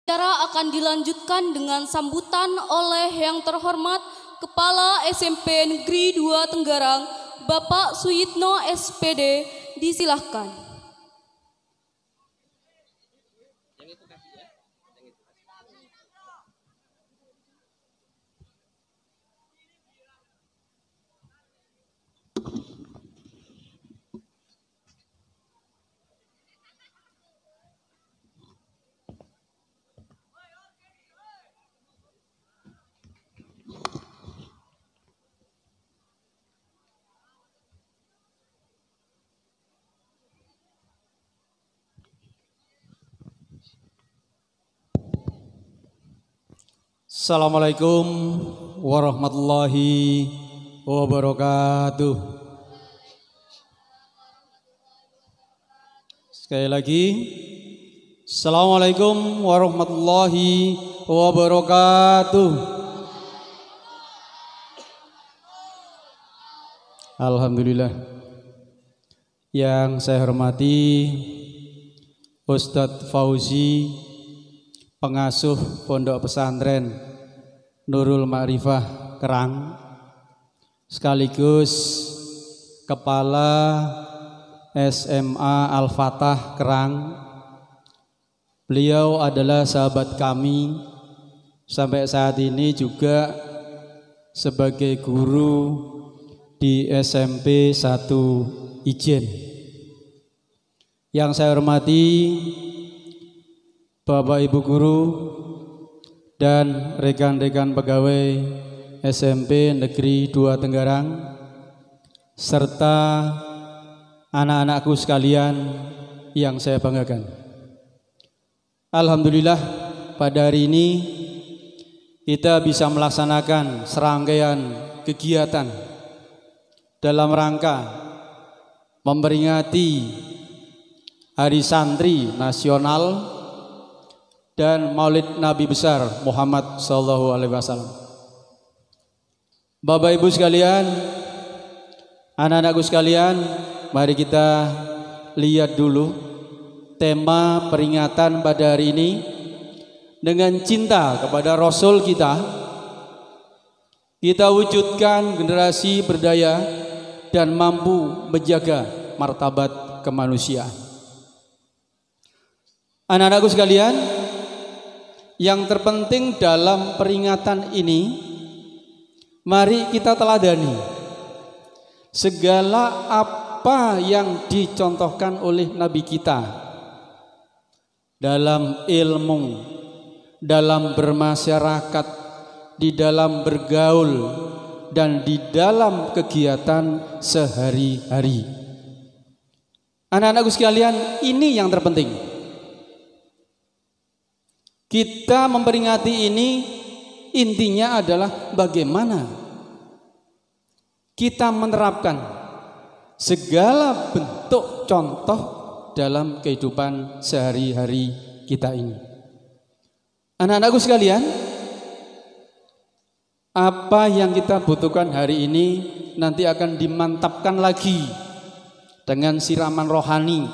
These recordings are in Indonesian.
Acara akan dilanjutkan dengan sambutan oleh yang terhormat Kepala SMP Negeri 2 Tenggarang, Bapak Suyitno SPD, disilahkan. Assalamualaikum warahmatullahi wabarakatuh. Sekali lagi, Assalamualaikum warahmatullahi wabarakatuh. Alhamdulillah. Yang saya hormati Ustadz Fauzi, pengasuh Pondok Pesantren Nurul Ma'rifah Kerang, sekaligus Kepala SMA Al-Fatah Kerang. Beliau adalah sahabat kami, sampai saat ini juga sebagai guru di SMP 1 Ijen. Yang saya hormati Bapak Ibu guru dan rekan-rekan pegawai SMP Negeri 2 Tenggarang, serta anak-anakku sekalian yang saya banggakan. Alhamdulillah, pada hari ini kita bisa melaksanakan serangkaian kegiatan dalam rangka memperingati Hari Santri Nasional dan Maulid Nabi besar Muhammad sallallahu alaihi wasallam. Bapak Ibu sekalian, anak-anakku sekalian, mari kita lihat dulu tema peringatan pada hari ini. Dengan cinta kepada Rasul kita wujudkan generasi berdaya dan mampu menjaga martabat kemanusiaan. Anak-anakku sekalian, yang terpenting dalam peringatan ini, mari kita teladani segala apa yang dicontohkan oleh Nabi kita dalam ilmu, dalam bermasyarakat, di dalam bergaul, dan di dalam kegiatan sehari-hari. Anak-anakku sekalian, ini yang terpenting. Kita memperingati ini intinya adalah bagaimana kita menerapkan segala bentuk contoh dalam kehidupan sehari-hari kita ini. Anak-anakku sekalian, apa yang kita butuhkan hari ini nanti akan dimantapkan lagi dengan siraman rohani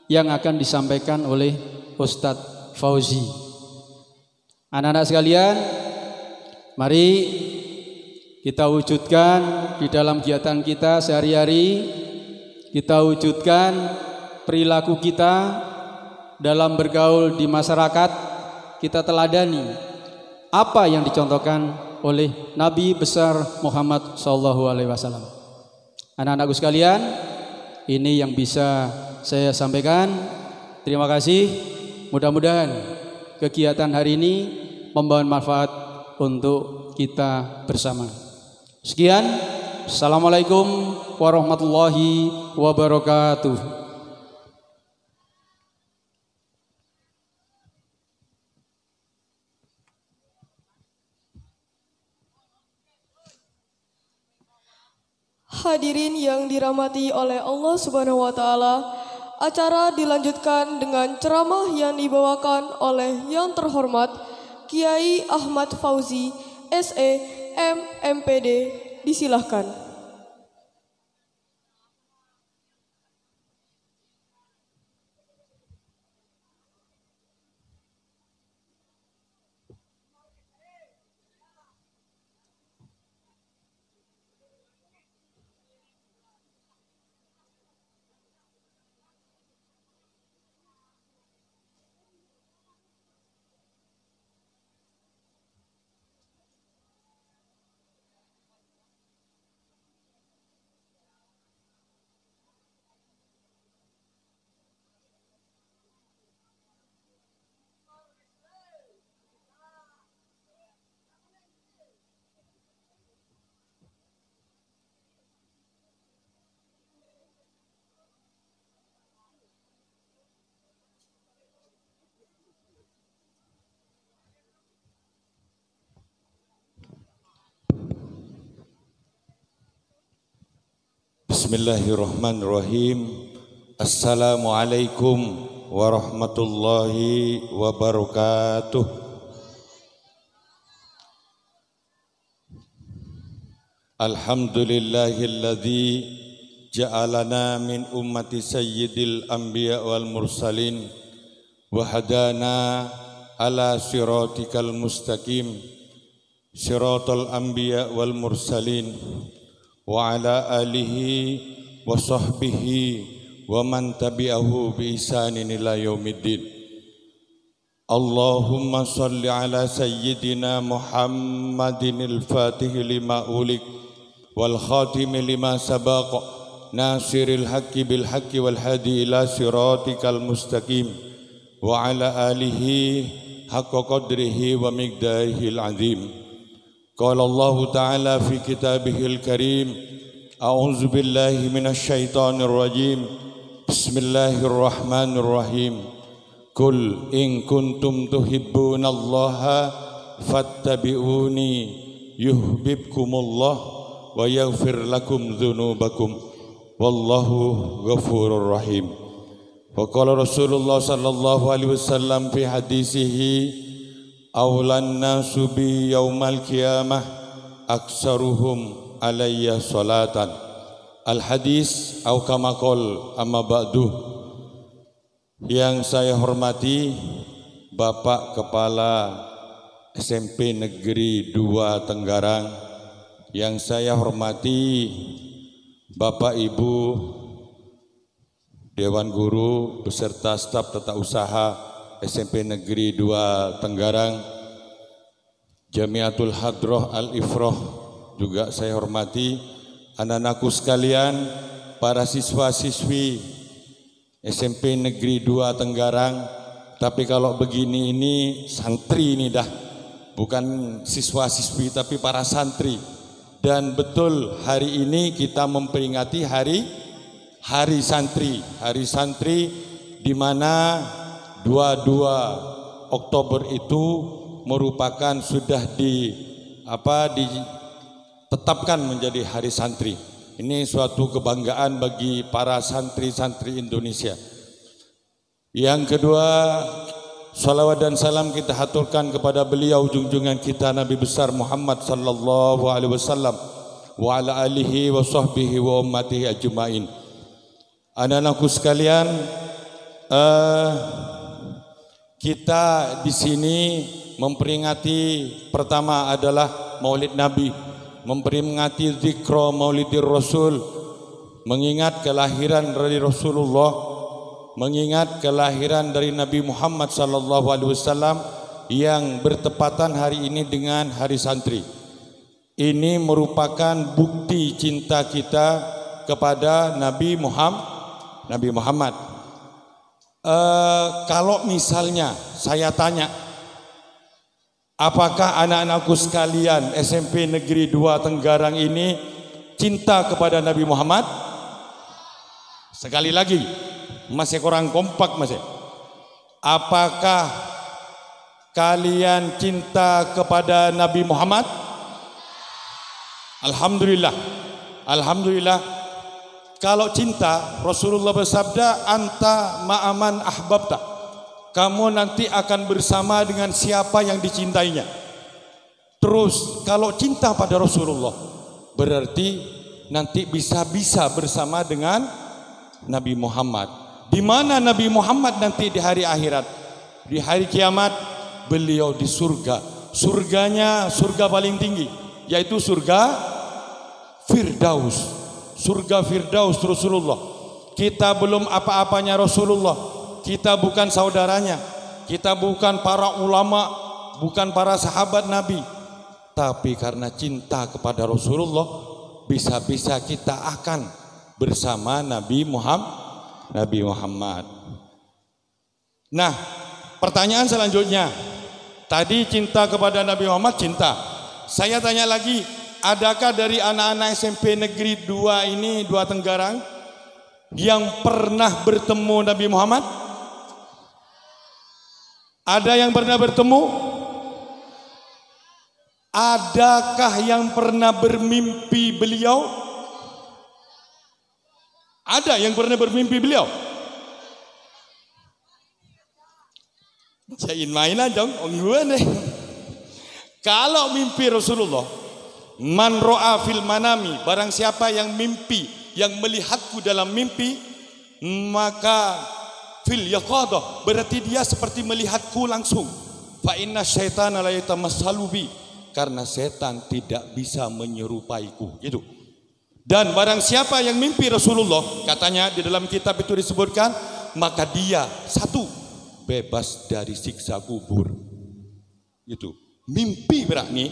yang akan disampaikan oleh Ustadz Fauzi. Anak-anak sekalian, mari kita wujudkan di dalam kegiatan kita sehari-hari. Kita wujudkan perilaku kita dalam bergaul di masyarakat. Kita teladani apa yang dicontohkan oleh Nabi besar Muhammad sallallahu alaihi wasallam. Anak-anakku sekalian, ini yang bisa saya sampaikan. Terima kasih. Mudah-mudahan kegiatan hari ini membawa manfaat untuk kita bersama. Sekian, Assalamualaikum warahmatullahi wabarakatuh. Hadirin yang dirahmati oleh Allah Subhanahu wa taala, acara dilanjutkan dengan ceramah yang dibawakan oleh yang terhormat Kiai Ahmad Fauzi, SE, MPD. Disilahkan. Bismillahirrahmanirrahim. Assalamualaikum warahmatullahi wabarakatuh. Alhamdulillahilladzi ja'alana min ummati sayyidil anbiya wal mursalin wa hadana ala siratikal mustaqim siratal anbiya wal mursalin wa ala alihi wa sahbihi wa man tabi'ahu bi ihsanin ila yaumiddin. Allahumma salli ala sayyidina Muhammadin al-fatih lima ulik wal khatim lima sabaq nasiril haqqi bil haqqi wal hadi ila siratikal mustaqim wa ala alihi haqqa qadrihi wa miqdarihil azim. Qala Allah Ta'ala fi kitabihil karim, a'udzu billahi minasyaitonir rajim. Bismillahirrahmanirrahim. Qul in kuntum tuhibbunallaha fattabi'uni yuhibbukumullah wa yaghfir lakum dzunubakum wallahu ghafurur rahim. Wa qala Rasulullah sallallahu alaihi wasallam fi hadisihi, awlan nasu bi yaumal qiyamah aksaruhum alayya salatan. Al hadis au kama qol amma ba'du. Yang saya hormati Bapak Kepala SMP Negeri 2 Tenggarang, yang saya hormati Bapak Ibu Dewan Guru beserta staf tata usaha SMP Negeri 2 Tenggarang, Jamiatul Hadroh Al-Ifroh juga saya hormati, anak-anakku sekalian, para siswa-siswi SMP Negeri 2 Tenggarang. Tapi kalau begini ini santri ini dah, bukan siswa-siswi tapi para santri. Dan betul hari ini kita memperingati hari santri, di mana 22 Oktober itu merupakan sudah ditetapkan menjadi hari santri. Ini suatu kebanggaan bagi para santri-santri Indonesia. Yang kedua, salawat dan salam kita haturkan kepada beliau junjungan kita Nabi besar Muhammad sallallahu alaihi wasallam wa ala alihi wa sahbihi wa ummatihi ajmain. Anak-anakku sekalian, kita di sini memperingati pertama adalah Maulid Nabi, memperingati zikra Maulidir Rasul, mengingat kelahiran dari Rasulullah, mengingat kelahiran dari Nabi Muhammad sallallahu alaihi wasallam yang bertepatan hari ini dengan hari santri. Ini merupakan bukti cinta kita kepada Nabi Muhammad. Kalau misalnya saya tanya, apakah anak-anakku sekalian SMP Negeri 2 Tenggarang ini cinta kepada Nabi Muhammad? Sekali lagi, masih kurang kompak masih. Apakah kalian cinta kepada Nabi Muhammad? Alhamdulillah. Alhamdulillah. Kalau cinta, Rasulullah bersabda, anta ma'aman ahbabta. Kamu nanti akan bersama dengan siapa yang dicintainya. Terus kalau cinta pada Rasulullah, berarti nanti bisa-bisa bersama dengan Nabi Muhammad. Di mana Nabi Muhammad nanti di hari akhirat? Di hari kiamat, beliau di surga. Surganya surga paling tinggi, yaitu surga Firdaus. Surga Firdaus Rasulullah. Kita belum apa-apanya Rasulullah. Kita bukan saudaranya. Kita bukan para ulama, bukan para sahabat Nabi. Tapi karena cinta kepada Rasulullah, bisa-bisa kita akan bersama Nabi Muhammad. Nah, pertanyaan selanjutnya. Tadi cinta kepada Nabi Muhammad, cinta. Saya tanya lagi, adakah dari anak-anak SMP Negeri 2 ini, 2 Tenggarang, yang pernah bertemu Nabi Muhammad? Ada yang pernah bertemu? Adakah yang pernah bermimpi beliau? Ada yang pernah bermimpi beliau? Jain mainan dong, gue nih. Kalau mimpi Rasulullah, man ro'a fil manami, barang siapa yang mimpi, yang melihatku dalam mimpi, maka fil yaqadah, berarti dia seperti melihatku langsung. Fa inna syaitana la yatamassalu bi, karena setan tidak bisa menyerupaiku. Gitu. Dan barang siapa yang mimpi Rasulullah, katanya di dalam kitab itu disebutkan, maka dia satu, bebas dari siksa kubur. Itu mimpi berani,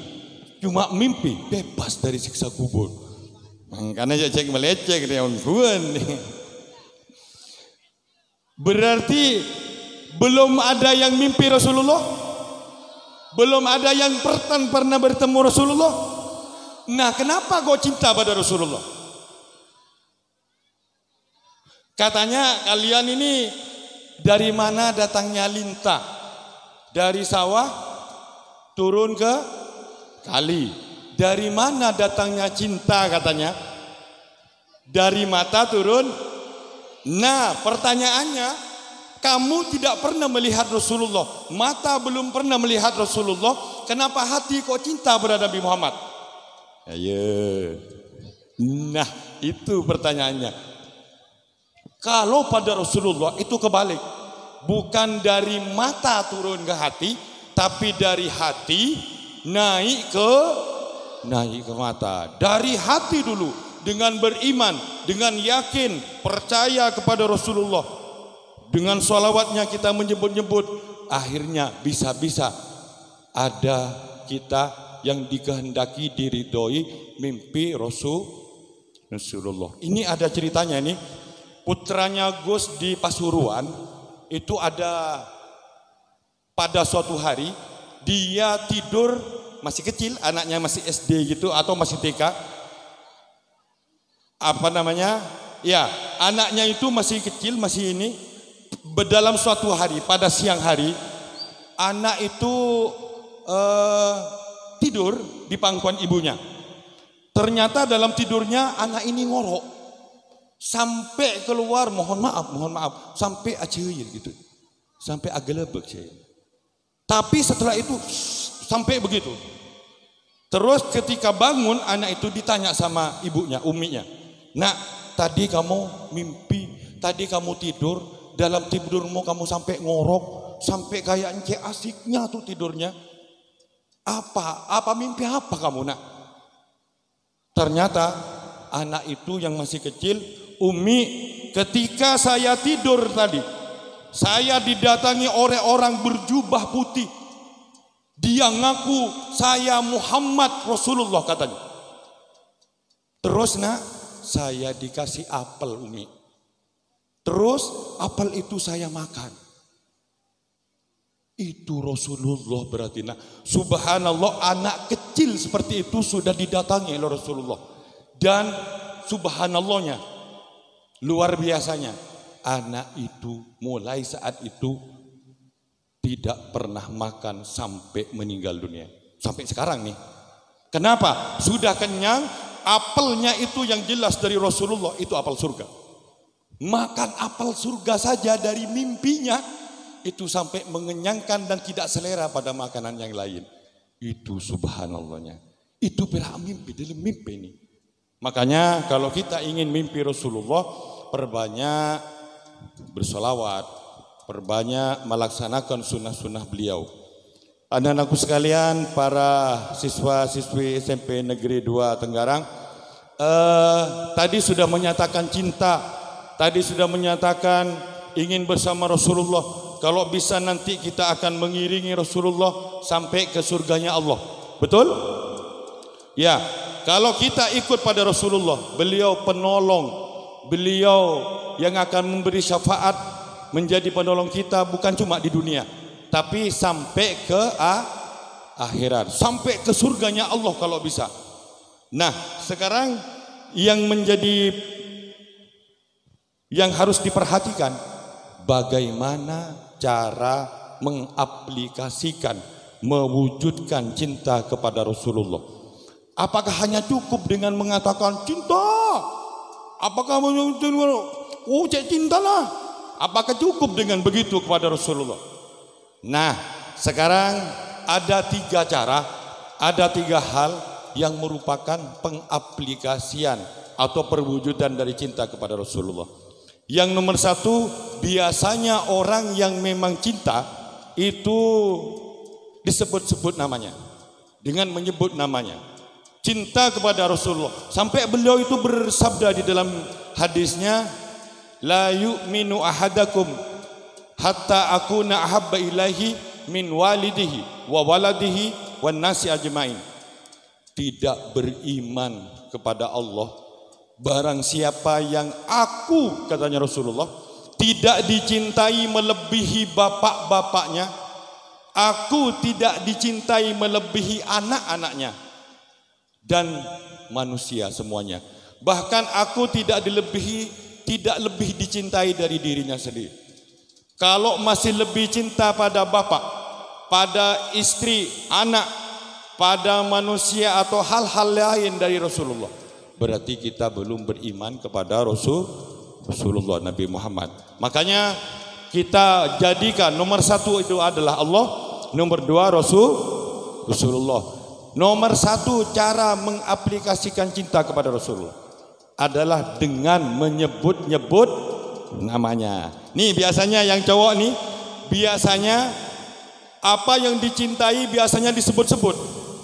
cuma mimpi bebas dari siksa kubur. Makanya saya cek melecek dia nih. Berarti belum ada yang mimpi Rasulullah, belum ada yang pernah bertemu Rasulullah. Nah, kenapa kau cinta pada Rasulullah? Katanya kalian ini dari mana datangnya lintah? Dari sawah turun ke kali. Dari mana datangnya cinta katanya? Dari mata turun. Nah, pertanyaannya, kamu tidak pernah melihat Rasulullah, mata belum pernah melihat Rasulullah, kenapa hati kok cinta pada Nabi Muhammad? Ayo. Nah, itu pertanyaannya. Kalau pada Rasulullah itu kebalik. Bukan dari mata turun ke hati, tapi dari hati naik ke mata. Dari hati dulu, dengan beriman, dengan yakin, percaya kepada Rasulullah. Dengan sholawatnya kita menyebut-nyebut, akhirnya bisa-bisa ada kita yang dikehendaki diridhoi mimpi Rasulullah. Ini ada ceritanya nih. Putranya Gus di Pasuruan itu ada pada suatu hari dia tidur, masih kecil, anaknya masih SD gitu atau masih TK. Apa namanya? Ya, anaknya itu masih kecil, masih ini. Dalam suatu hari, pada siang hari, anak itu tidur di pangkuan ibunya. Ternyata dalam tidurnya anak ini ngorok. Sampai keluar mohon maaf, sampai acehil gitu. Sampai agelebek saya. Tapi setelah itu sampai begitu. Terus ketika bangun anak itu ditanya sama ibunya, uminya. Nak, tadi kamu mimpi, tadi kamu tidur, dalam tidurmu kamu sampai ngorok, sampai kayak encik asiknya tuh tidurnya. Apa mimpi apa kamu, Nak? Ternyata anak itu yang masih kecil, Umi, ketika saya tidur tadi, saya didatangi oleh orang berjubah putih. Dia ngaku saya Muhammad Rasulullah katanya. Terus Nak, saya dikasih apel Umi. Terus apel itu saya makan. Itu Rasulullah berarti. Nah, subhanallah, anak kecil seperti itu sudah didatangi oleh Rasulullah. Dan subhanallahnya, luar biasanya, anak itu mulai saat itu tidak pernah makan sampai meninggal dunia. Sampai sekarang nih. Kenapa? Sudah kenyang, apelnya itu yang jelas dari Rasulullah, itu apel surga. Makan apel surga saja dari mimpinya, itu sampai mengenyangkan dan tidak selera pada makanan yang lain. Itu subhanallahnya. Itu berak mimpi, dalam mimpi ini. Makanya kalau kita ingin mimpi Rasulullah, perbanyak bersolawat, perbanyak melaksanakan sunnah-sunnah beliau. Anak-anakku sekalian, para siswa-siswi SMP Negeri 2 Tenggarang, tadi sudah menyatakan cinta, tadi sudah menyatakan ingin bersama Rasulullah. Kalau bisa nanti kita akan mengiringi Rasulullah sampai ke surganya Allah. Betul? Ya, kalau kita ikut pada Rasulullah, beliau penolong, beliau yang akan memberi syafaat, menjadi penolong kita bukan cuma di dunia, tapi sampai ke akhirat, sampai ke surganya Allah kalau bisa. Nah, sekarang yang harus diperhatikan, bagaimana cara mengaplikasikan, mewujudkan cinta kepada Rasulullah. Apakah hanya cukup dengan mengatakan cinta? Apakah cek cintalah. Apakah cukup dengan begitu kepada Rasulullah? Nah, sekarang ada 3 cara, ada 3 hal yang merupakan pengaplikasian atau perwujudan dari cinta kepada Rasulullah. Yang nomor 1, biasanya orang yang memang cinta itu disebut-sebut namanya, dengan menyebut namanya. Cinta kepada Rasulullah, sampai beliau itu bersabda di dalam hadisnya, la yu'minu ahadakum hatta akuna ahabba ilaihi min walidihi wa waladihi wan nasi ajmain. Tidak beriman kepada Allah barang siapa yang aku, katanya Rasulullah, tidak dicintai melebihi bapak-bapaknya, aku tidak dicintai melebihi anak-anaknya dan manusia semuanya. Bahkan aku tidak lebih dicintai dari dirinya sendiri. Kalau masih lebih cinta pada bapak, pada istri, anak, pada manusia atau hal-hal lain dari Rasulullah, berarti kita belum beriman kepada Rasulullah Nabi Muhammad. Makanya kita jadikan nomor 1 itu adalah Allah, nomor 2 Rasulullah. Nomor 1 cara mengaplikasikan cinta kepada Rasulullah adalah dengan menyebut-nyebut namanya. Nih biasanya yang cowok nih, biasanya apa yang dicintai biasanya disebut-sebut.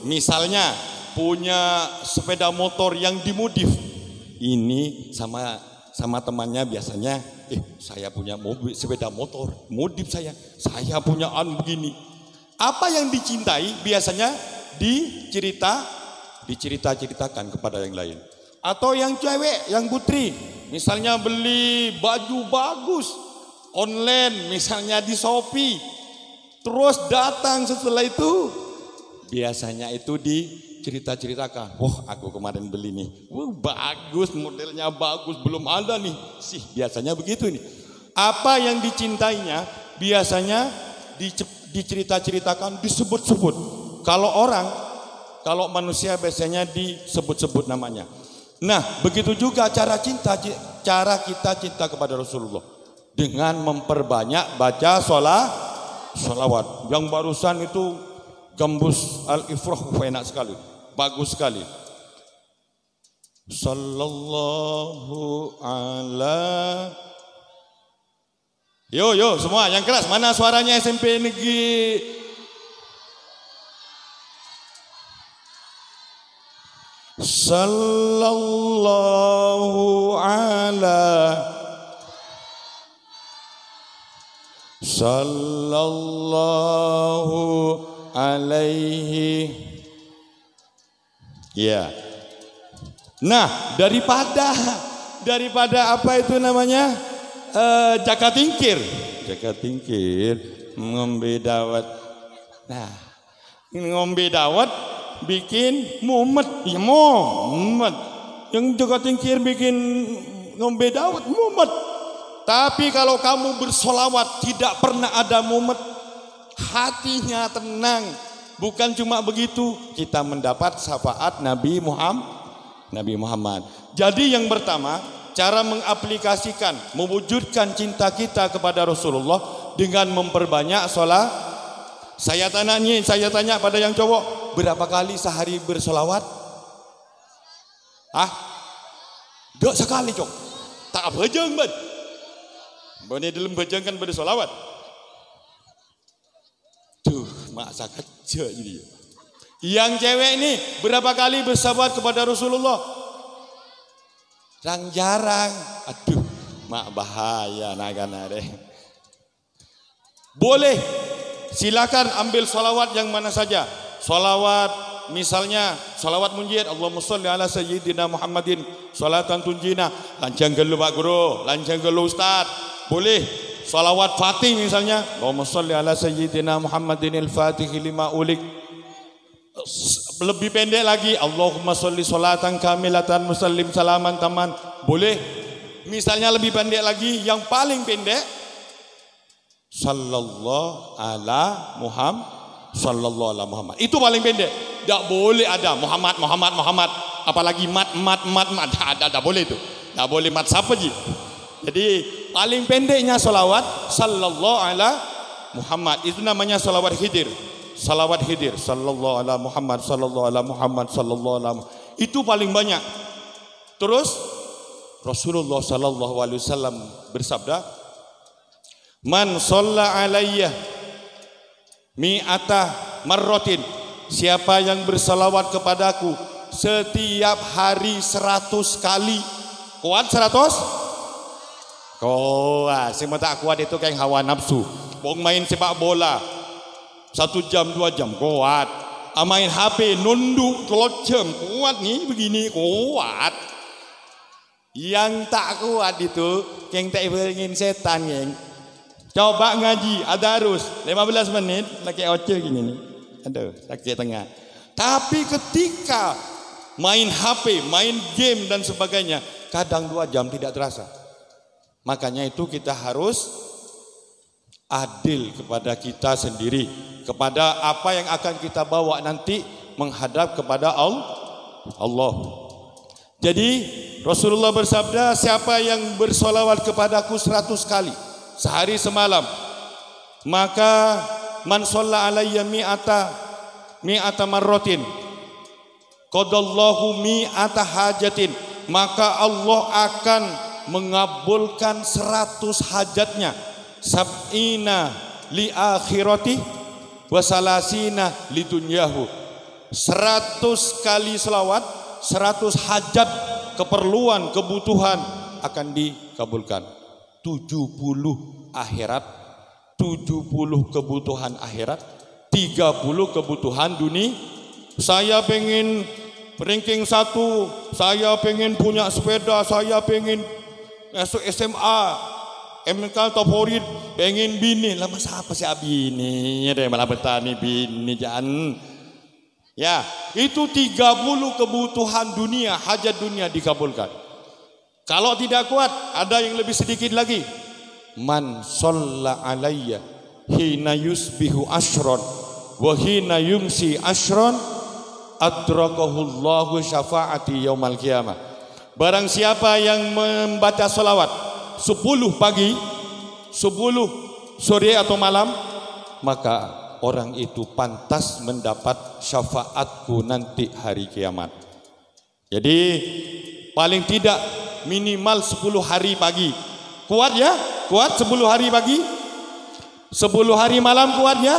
Misalnya punya sepeda motor yang dimodif. Ini sama temannya biasanya, saya punya mobil sepeda motor, modif saya punya begini. Apa yang dicintai biasanya diceritakan kepada yang lain. Atau yang cewek, yang putri, misalnya beli baju bagus online, misalnya di Shopee, terus datang setelah itu, biasanya itu diceritakan. Wah, aku kemarin beli nih, bagus, modelnya bagus, belum ada nih. Biasanya begitu nih. Apa yang dicintainya biasanya diceritakan, disebut-sebut. Kalau manusia biasanya disebut-sebut namanya. Nah, begitu juga cara kita cinta kepada Rasulullah dengan memperbanyak baca sholawat. Yang barusan itu gambus al-ifrah, enak sekali, bagus sekali. Sallallahu ala. Yo semua yang keras, mana suaranya SMP Negeri? Sallallahu alaihi. Ya. Nah, daripada apa itu namanya? Jaga tingkir ngombe dawet. Nah, ngombe dawet bikin mumet, ya mumet. Yang jaga tingkir bikin ngombe dawet mumet. Tapi kalau kamu bersolawat tidak pernah ada mumet, hatinya tenang. Bukan cuma begitu, kita mendapat syafaat Nabi Muhammad. Jadi yang pertama, cara mengaplikasikan, mewujudkan cinta kita kepada Rasulullah dengan memperbanyak sholat. Saya tanya pada yang cowok, berapa kali sehari bersolawat? Dua sekali cok. Tak bejeng bet. Bani dalam bejeng kan bersolawat. Tuh, masa kerja ini. Yang cewek ini berapa kali bersolawat kepada Rasulullah? Jarang. Aduh, mak bahaya nagana deh. Boleh. Silakan ambil salawat yang mana saja. Salawat misalnya salawat munjid, Allahumma sholli ala sayyidina Muhammadin salatan tunjina. Lancang gelu Pak Guru, lancang gelu Ustaz. Boleh. Salawat Fatih misalnya, Allahumma sholli ala sayyidina Muhammadin al-Fatih lima ulik. Lebih pendek lagi, Allahumma sholli sholatan kamilatan musallim salaman taman. Boleh. Misalnya lebih pendek lagi, yang paling pendek sallallahu ala Muhammad. Itu paling pendek. Tak boleh ada Muhammad. Apalagi mat. Ada boleh itu. Nggak boleh mat siapa ji. Jadi paling pendeknya salawat sallallahu ala Muhammad. Itu namanya salawat khidir. Salawat khidir. Sallallahu ala Muhammad, sallallahu ala Muhammad, sallallahu ala Muhammad. Itu paling banyak. Terus Rasulullah sallallahu alaihi wasallam bersabda, "Man shalla alayya mi'ata marratin." Siapa yang bersalawat kepadaku setiap hari 100 kali. Kuat 100? Kuat. Semua tak kuat itu kayak hawa nafsu. Bong main sepak bola 1 jam 2 jam kuat. Main HP nunduk 3 jam kuat nih begini kuat. Yang tak kuat itu yang tak ingin setan yang. Coba ngaji adarus 15 menit lagi oce gini nih. Aduh, sakit tengah. Tapi ketika main HP, main game dan sebagainya, kadang 2 jam tidak terasa. Makanya itu kita harus adil kepada kita sendiri, kepada apa yang akan kita bawa nanti menghadap kepada Allah. Jadi Rasulullah bersabda, siapa yang bersolawat kepadaku 100 kali sehari semalam, maka man shalla alayya mi'ata marratin qadallahu mi'ata hajatin, maka Allah akan mengabulkan 100 hajatnya, sab'ina li akhirati wa salasina li dunyahu. 100 kali selawat, 100 hajat, keperluan, kebutuhan akan dikabulkan. 70 akhirat, 70 kebutuhan akhirat, 30 kebutuhan dunia. Saya pengen ranking 1, saya pengen punya sepeda, saya pengen masuk SMA, MK favorit, pengen bini. Lama siapa sih bini? Ada malah petani bini jangan. Ya, itu 30 kebutuhan dunia, hajat dunia dikabulkan. Kalau tidak kuat, ada yang lebih sedikit lagi. Man shalla alayya hina yusbihu ashron wa hina yumsi ashron adrakahullahu syafaati yaumal qiyamah. Barang siapa yang membaca salawat 10 pagi, 10 sore atau malam, maka orang itu pantas mendapat syafaatku nanti hari kiamat. Jadi paling tidak minimal 10 hari pagi. Kuat ya? Kuat 10 hari pagi? 10 hari malam kuat ya?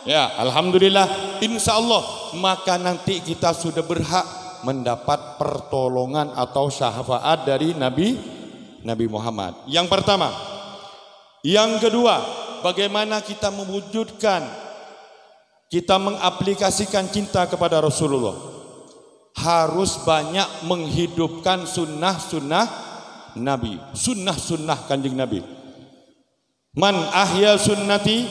Ya, alhamdulillah, insya Allah, maka nanti kita sudah berhak mendapat pertolongan atau syafaat dari Nabi Muhammad. Yang pertama. Yang kedua, bagaimana kita mewujudkan, kita mengaplikasikan cinta kepada Rasulullah. Harus banyak menghidupkan sunnah-sunnah Nabi, sunnah-sunnah kanjeng Nabi. Man ahya sunnati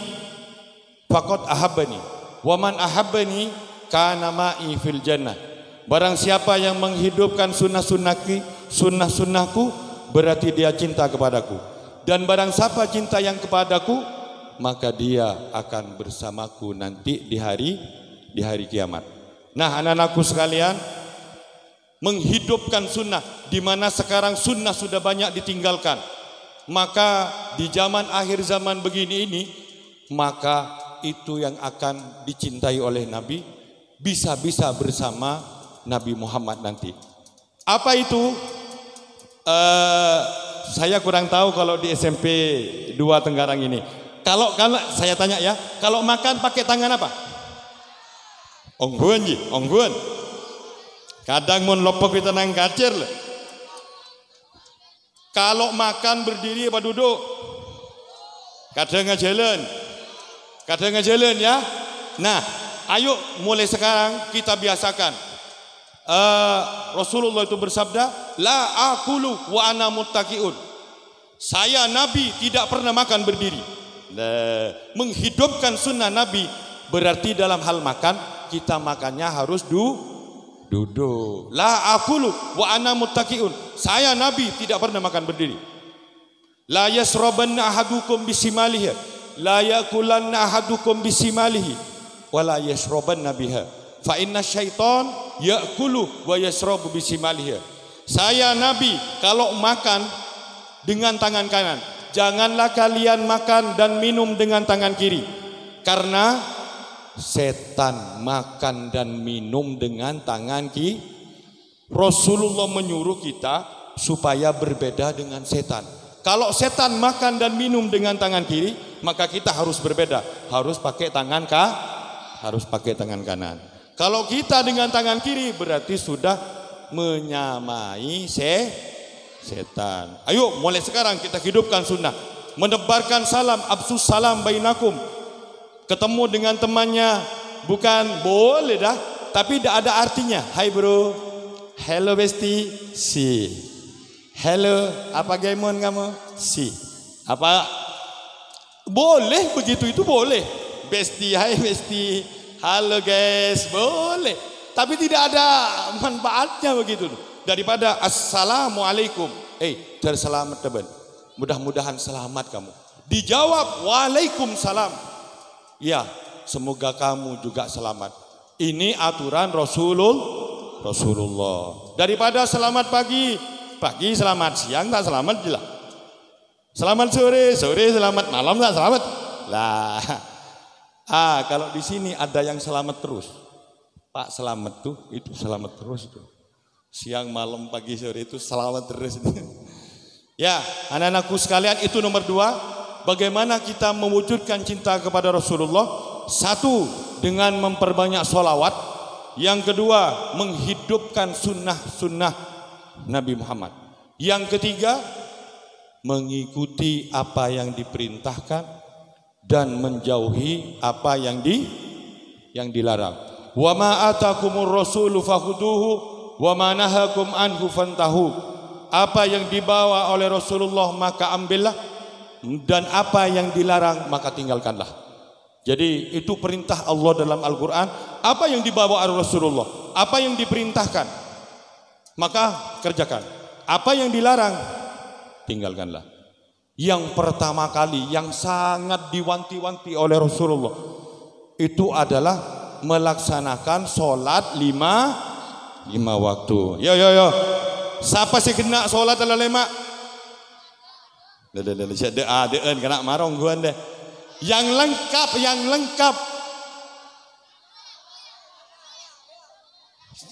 faqad ahabbani wa man ahabbani kana ma'i fil jannah. Barang siapa yang menghidupkan sunnah-sunnahku, berarti dia cinta kepadaku. Dan barang siapa cinta yang kepadaku, maka dia akan bersamaku nanti di hari kiamat. Nah, anak-anakku sekalian, menghidupkan sunnah, di mana sekarang sunnah sudah banyak ditinggalkan. Maka di zaman akhir zaman begini ini, maka itu yang akan dicintai oleh Nabi, bisa-bisa bersama Nabi Muhammad nanti. Apa itu? Saya kurang tahu kalau di SMP 2 Tenggarang ini. Kalau saya tanya ya, kalau makan pakai tangan apa? Ongguan ji, ongguan. Kadang mun lopok kita nang kacir lah. Kalau makan berdiri apa duduk? Kadang ngejalan. Kadang ngejalan ya. Nah, ayo mulai sekarang kita biasakan. Rasulullah itu bersabda, la akulu wa ana muttaqiun. Saya Nabi tidak pernah makan berdiri. Menghidupkan sunnah Nabi berarti dalam hal makan kita makannya harus duduk. La akulu wa ana muttaqiun. Saya Nabi tidak pernah makan berdiri. La yasrabanna ahadukum bisimalihi, la yakulanna ahadukum bisimalihi, wa la yasrabanna biha. Fa inna syaitan ya'kulu wa yasrabu bisimalihi. Saya Nabi kalau makan dengan tangan kanan, janganlah kalian makan dan minum dengan tangan kiri. Karena setan makan dan minum dengan tangan kiri. Rasulullah menyuruh kita supaya berbeda dengan setan. Kalau setan makan dan minum dengan tangan kiri, maka kita harus berbeda, harus pakai tangan kanan. Kalau kita dengan tangan kiri berarti sudah menyamai setan. Ayo mulai sekarang kita hidupkan sunnah, menebarkan salam, absus salam bainakum. Ketemu dengan temannya bukan boleh dah, tapi tidak ada artinya. Hai bro, hello bestie, si. Hello, apa gamon kamu? Si. Apa? Boleh begitu, itu boleh. Bestie, hai bestie. Halo guys, boleh. Tapi tidak ada manfaatnya begitu. Daripada assalamualaikum. Terselamat teman. Mudah-mudahan selamat kamu. Dijawab waalaikumsalam. Ya, semoga kamu juga selamat. Ini aturan Rasulullah. Daripada selamat pagi selamat, siang tak selamat jelas. Selamat sore selamat, malam tak selamat. Lah. Kalau di sini ada yang selamat terus. Pak selamat tuh, itu selamat terus itu. Siang, malam, pagi, sore itu selamat terus. Ya, anak-anakku sekalian, itu nomor 2. Bagaimana kita mewujudkan cinta kepada Rasulullah? 1, dengan memperbanyak sholawat. Yang kedua, menghidupkan sunnah-sunnah Nabi Muhammad. Yang ketiga, mengikuti apa yang diperintahkan dan menjauhi apa yang dilarang. Wa ma atakumur rasulu fakhuduhu wa ma nahakum anhu fantahu. Apa yang dibawa oleh Rasulullah maka ambillah, dan apa yang dilarang maka tinggalkanlah. Jadi itu perintah Allah dalam Al-Quran. Apa yang dibawa oleh Rasulullah, apa yang diperintahkan maka kerjakan. Apa yang dilarang tinggalkanlah. Yang pertama kali yang sangat diwanti-wanti oleh Rasulullah itu adalah melaksanakan sholat lima waktu. Yo. Siapa sih kena sholat ala lima? Dean kena marong gua deh. Yang lengkap.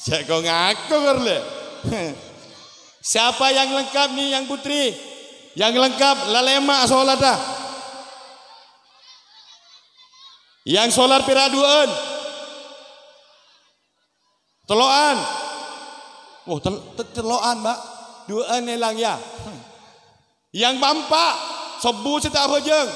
Saya kau ngaku berle. Siapa yang lengkap nih, yang putri? Yang lengkap lalema sholat dah. Yang sholat piraduan. Teloan. Teloan mbak. Duaan elang ya. Yang bampak. Sebu setiap hujung.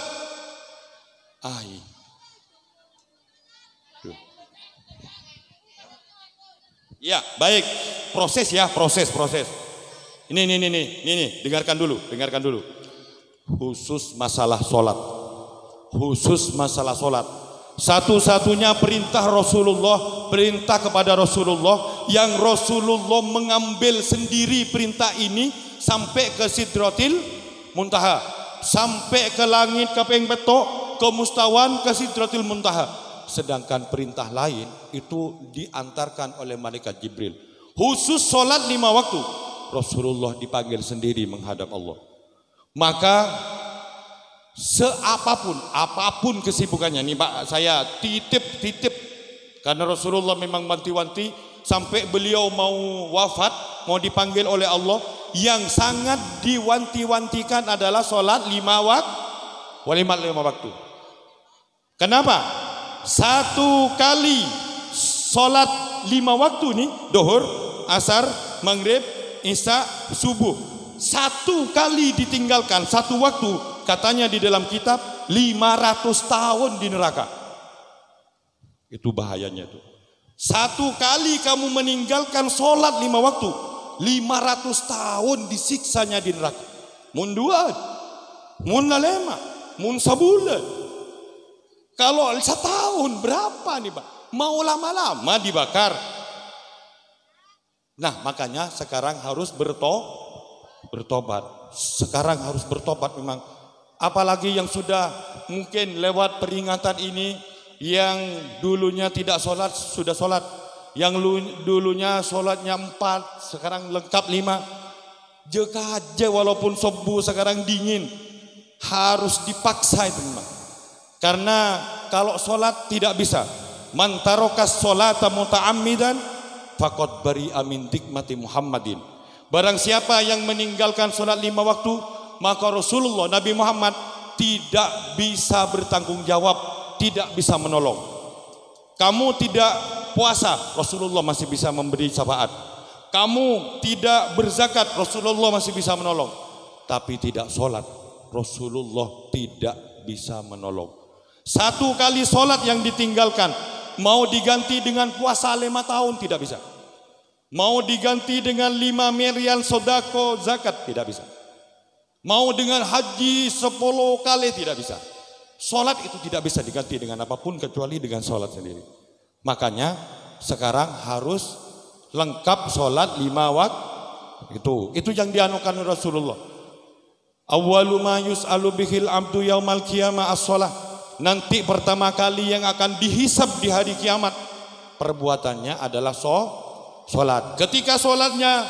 Ya, baik. Proses. Ini. Dengarkan dulu. Khusus masalah sholat. Satu-satunya perintah kepada Rasulullah yang Rasulullah mengambil sendiri perintah ini sampai ke Sidratil Muntaha, sampai ke langit kaping betok, ke mustawan, ke Sidratil Muntaha. Sedangkan perintah lain itu diantarkan oleh malaikat Jibril. Khusus sholat 5 waktu, Rasulullah dipanggil sendiri menghadap Allah. Maka apapun kesibukannya, nih Pak, saya titip karena Rasulullah memang wanti-wanti sampai beliau mau wafat, mau dipanggil oleh Allah, yang sangat diwanti-wantikan adalah sholat 5 waktu. Kenapa? 1 kali sholat 5 waktu nih, Duhur, Asar, Maghrib, Isya, Subuh, 1 kali ditinggalkan 1 waktu, katanya di dalam kitab 500 tahun di neraka. Itu bahayanya itu. 1 kali kamu meninggalkan sholat 5 waktu, 500 tahun disiksanya di neraka. Mun 2, mun 5, mun sebulan. Kalau 1 tahun berapa nih Pak? Mau lama-lama dibakar. Nah makanya sekarang harus bertobat. Sekarang harus bertobat memang. Apalagi yang sudah mungkin lewat peringatan ini, yang dulunya tidak sholat sudah sholat, yang dulunya sholatnya 4, sekarang lengkap 5. Jaga aja walaupun subuh sekarang dingin. Harus dipaksa itu memang. Karena kalau sholat tidak bisa. Man tarokas sholata muta'ammidan faqad bari'a min tikmati Muhammadin. Barang siapa yang meninggalkan sholat 5 waktu, maka Rasulullah Nabi Muhammad tidak bisa bertanggung jawab, tidak bisa menolong. Kamu tidak puasa, Rasulullah masih bisa memberi syafaat. Kamu tidak berzakat, Rasulullah masih bisa menolong. Tapi tidak sholat, Rasulullah tidak bisa menolong. 1 kali sholat yang ditinggalkan, mau diganti dengan puasa 5 tahun tidak bisa. Mau diganti dengan 5 miliar sodako zakat tidak bisa. Mau dengan haji 10 kali tidak bisa. Sholat itu tidak bisa diganti dengan apapun kecuali dengan sholat sendiri. Makanya sekarang harus lengkap sholat 5 waktu. Itu yang dianukan Rasulullah. Awwalu ma yus'alu bihil abdu yaumal qiyamah as-shalah. Nanti pertama kali yang akan dihisab di hari kiamat perbuatannya adalah sholat. Ketika sholatnya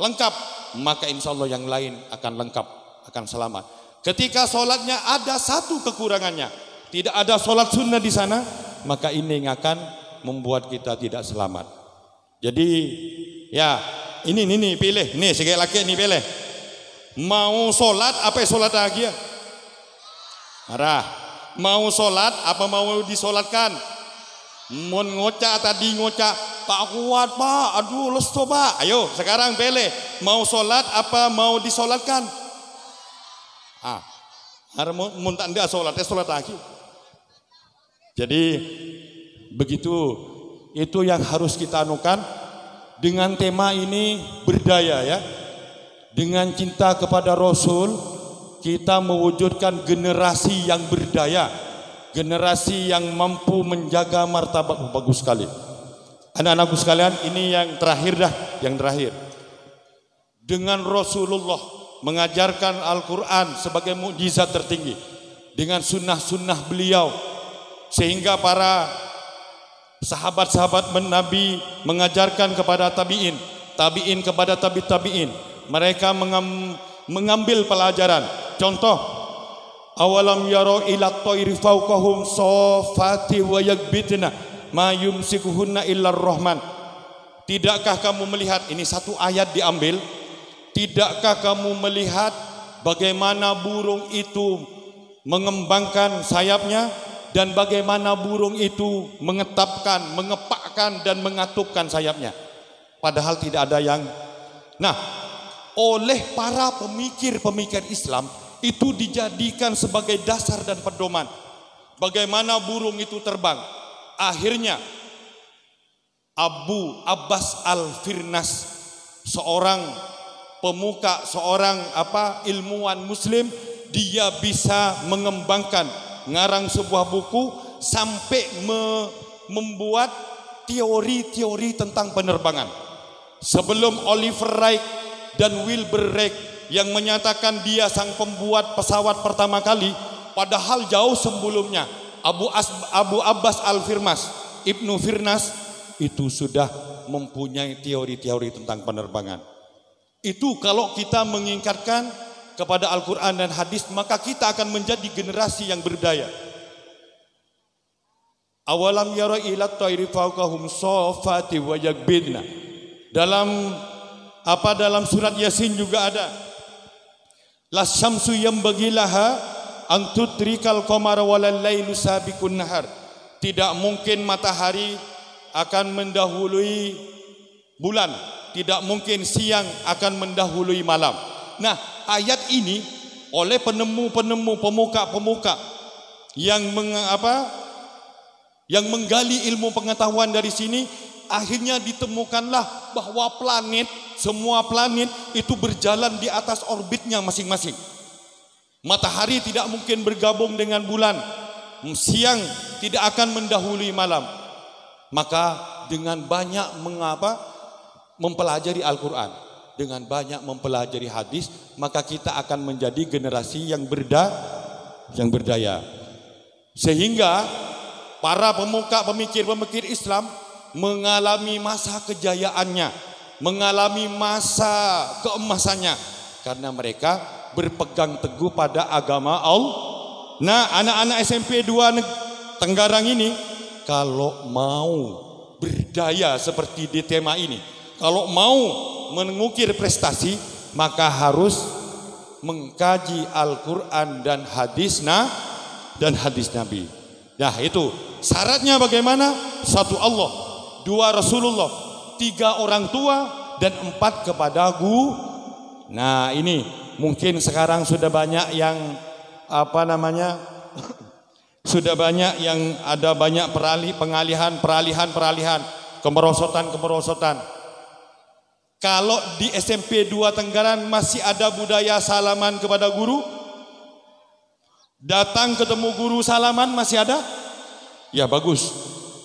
lengkap, maka insya Allah yang lain akan lengkap, akan selamat. Ketika sholatnya ada 1 kekurangannya, tidak ada sholat sunnah di sana, maka ini yang akan membuat kita tidak selamat. Jadi ya ini pilih, ini sekali lagi ini pilih. Mau sholat apa sholat lagi ya? Marah. Mau sholat apa mau disolatkan? Mau ngocak tadi ngocak, tak kuat pak, aduh lesto pak. Ayo sekarang pilih, mau sholat apa mau disolatkan? Harus muntah anda sholat lagi. Jadi begitu, itu yang harus kita anukan. Dengan tema ini berdaya ya. Dengan cinta kepada Rasul, kita mewujudkan generasi yang berdaya, generasi yang mampu menjaga martabat. Bagus sekali. Anak-anakku sekalian, ini yang terakhir dah, yang terakhir. Dengan Rasulullah mengajarkan Al-Quran sebagai mukjizat tertinggi, dengan sunnah-sunnah beliau, sehingga para sahabat-sahabat Nabi mengajarkan kepada tabi'in, tabi'in kepada tabi'in. Mereka mengambil pelajaran. Contoh, awalam yaro ila tayri fawqahum safati wa yagbitna ma yumsikuhunna illar rahman. Tidakkah kamu melihat, ini 1 ayat diambil, tidakkah kamu melihat bagaimana burung itu mengembangkan sayapnya dan bagaimana burung itu mengetapkan, mengepakkan dan mengatupkan sayapnya, padahal tidak ada yang. Nah, oleh para pemikir-pemikir Islam itu dijadikan sebagai dasar dan pedoman bagaimana burung itu terbang. Akhirnya Abu Abbas Al-Firnas, seorang pemuka, seorang ilmuwan muslim, dia bisa mengembangkan, ngarang sebuah buku sampai membuat teori-teori tentang penerbangan. Sebelum Oliver Reich dan Wilbur Reich yang menyatakan dia sang pembuat pesawat pertama kali, padahal jauh sebelumnya Abu Abbas Al-Firnas, Ibnu Firnas itu sudah mempunyai teori-teori tentang penerbangan. Itu kalau kita mengingkatkan kepada Al-Quran dan hadis, maka kita akan menjadi generasi yang berdaya. Awalam yara ila tayri fawqahum safati wa yagbidna. Dalam surat Yasin juga ada. Las syamsu yambaghi laha an tudrikal qamara walal lailu sabiqun nahar. Tidak mungkin matahari akan mendahului bulan, tidak mungkin siang akan mendahului malam. Nah, ayat ini oleh penemu-penemu, pemuka-pemuka yang menggali ilmu pengetahuan dari sini, akhirnya ditemukanlah bahwa semua planet itu berjalan di atas orbitnya masing-masing. Matahari tidak mungkin bergabung dengan bulan, siang tidak akan mendahului malam. Maka dengan banyak mempelajari Al-Quran, dengan banyak mempelajari hadis, maka kita akan menjadi generasi yang berdaya. Sehingga para pemuka, pemikir-pemikir Islam mengalami masa kejayaannya, mengalami masa keemasannya, karena mereka berpegang teguh pada agama Allah. Nah, anak-anak SMP 2 Tenggarang ini kalau mau berdaya seperti di tema ini, kalau mau mengukir prestasi, maka harus mengkaji Al-Quran dan hadis Nabi. Nah, itu syaratnya bagaimana? 1 Allah, 2 Rasulullah, 3 orang tua, dan 4 kepada guru. Nah, ini mungkin sekarang sudah banyak yang sudah banyak yang ada banyak peralihan, kemerosotan. Kalau di SMP 2 Tenggaran masih ada budaya salaman kepada guru, datang ketemu guru salaman, masih ada? Ya, bagus.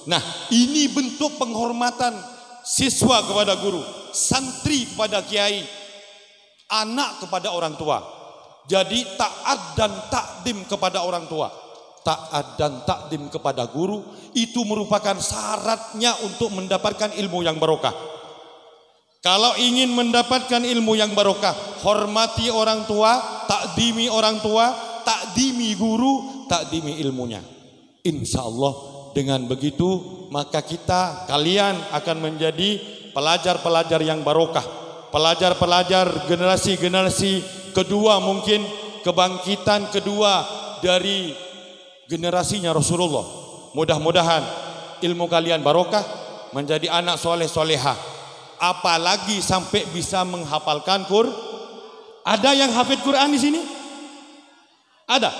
Nah, ini bentuk penghormatan siswa kepada guru, santri kepada kiai, anak kepada orang tua. Jadi taat dan takdim kepada orang tua, taat dan takdim kepada guru, itu merupakan syaratnya untuk mendapatkan ilmu yang barokah. Kalau ingin mendapatkan ilmu yang barokah, hormati orang tua, takdimi orang tua, takdimi guru, takdimi ilmunya. Insya Allah dengan begitu maka kalian akan menjadi pelajar-pelajar yang barokah, pelajar-pelajar generasi kedua, mungkin kebangkitan kedua dari generasinya Rasulullah. Mudah-mudahan ilmu kalian barokah, menjadi anak soleh solehah, apalagi sampai bisa menghafalkan Quran. Ada yang hafid Quran di sini? Ada?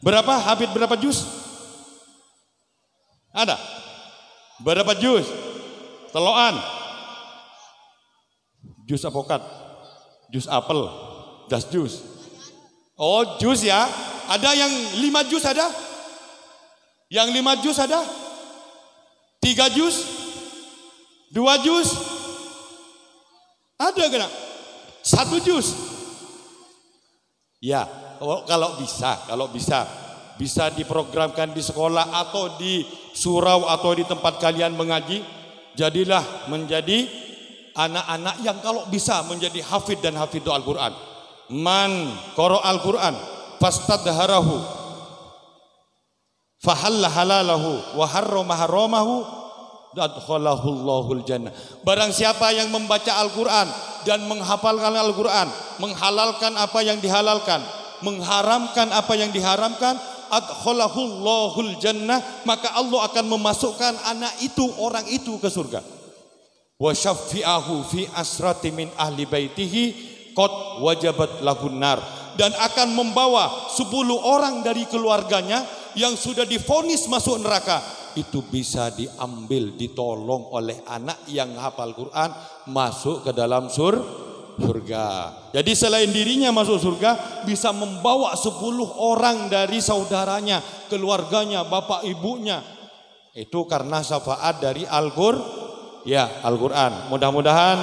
Berapa? Hafid berapa juz? Ada? Berapa juz? Teloan? Juz apokat? Juz apel? Das juz? Oh, juz ya. Ada yang 5 juz ada? Yang 5 juz ada? 3 juz? 2 juz? Ada kena? 1 juz? Ya, kalau bisa diprogramkan di sekolah atau di surau atau di tempat kalian mengaji, jadilah menjadi anak-anak yang kalau bisa menjadi hafid dan hafidhu Al-Quran. Man qara Al-Quran fastadharahu fahalla halalahu wa harrama haramahu adkhalahu Allahul jannah. Barang siapa yang membaca Al-Quran dan menghafalkan Al-Quran, menghalalkan apa yang dihalalkan, mengharamkan apa yang diharamkan, adkhalahu Allahul jannah, maka Allah akan memasukkan orang itu ke surga. Wa syaffi'ahu fi asrati min ahli baitihi qad wajabat lahun nar, dan akan membawa 10 orang dari keluarganya yang sudah divonis masuk neraka, itu bisa diambil, ditolong oleh anak yang hafal Quran masuk ke dalam surga. Jadi selain dirinya masuk surga, bisa membawa 10 orang dari saudaranya, keluarganya, bapak ibunya. Itu karena syafaat dari Al-Quran. Mudah-mudahan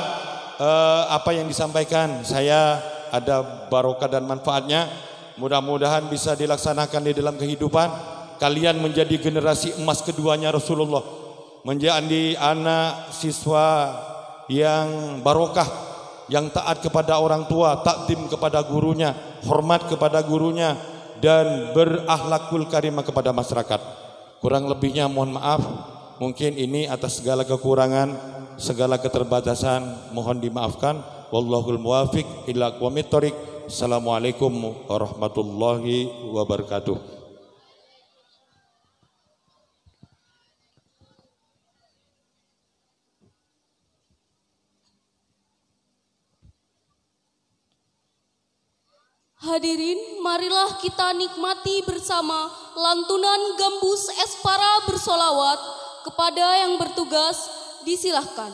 apa yang disampaikan saya ada barokah dan manfaatnya. Mudah-mudahan bisa dilaksanakan di dalam kehidupan. Kalian menjadi generasi emas keduanya Rasulullah, menjadi anak siswa yang barokah, yang taat kepada orang tua, takdim kepada gurunya, hormat kepada gurunya, dan berakhlakul karimah kepada masyarakat. Kurang lebihnya mohon maaf. Mungkin ini atas segala kekurangan, segala keterbatasan mohon dimaafkan. Wallahul muwafiq ila aqwamit thoriq. Assalamualaikum warahmatullahi wabarakatuh. Hadirin, marilah kita nikmati bersama lantunan gambus Espara bersolawat. Kepada yang bertugas, disilahkan.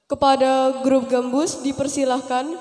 Kepada grup Gambus dipersilahkan.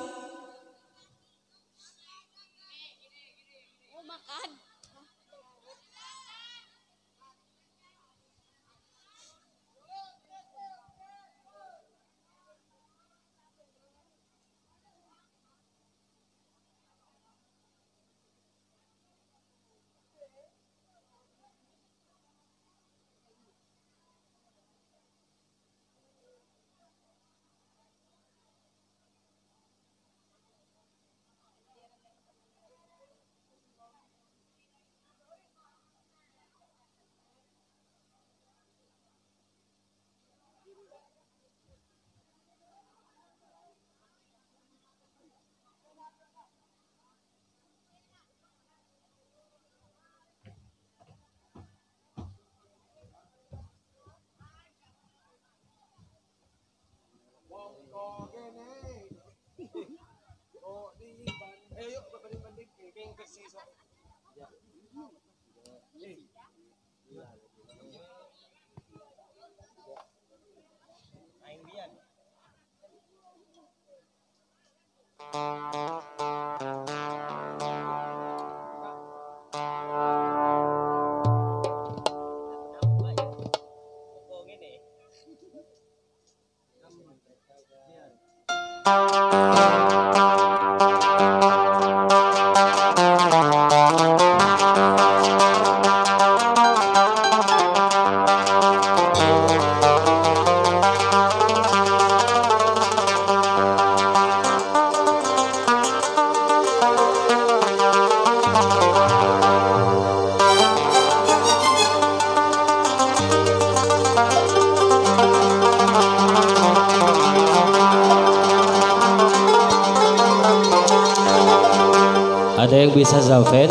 Ada yang bisa zaven,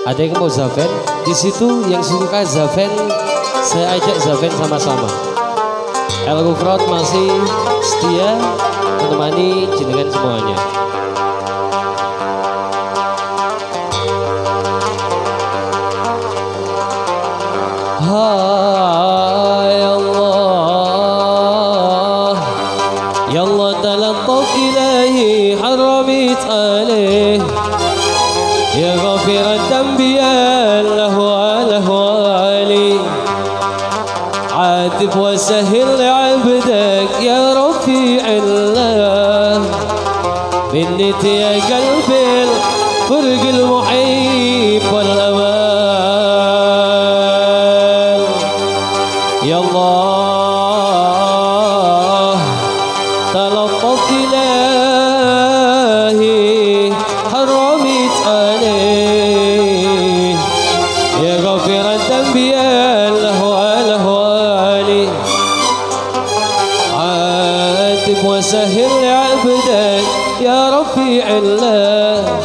ada yang mau zaven. Di situ yang suka zaven, saya ajak zaven sama-sama. El Gufron masih setia menemani jenengan semuanya. Hai Allah, ya Allah talaqqaf ilahi haramit عليه يا غفير الذنب يا الأهوال عاتب وسهل لعبدك يا رفيع الله منتي يا قلبي الفرق المحيب والأمان يا الله تلطف إلهي حرمت عليه يا غفير الذنب يا الأهوال عاتب وسهل لعبدك يا رفيع الله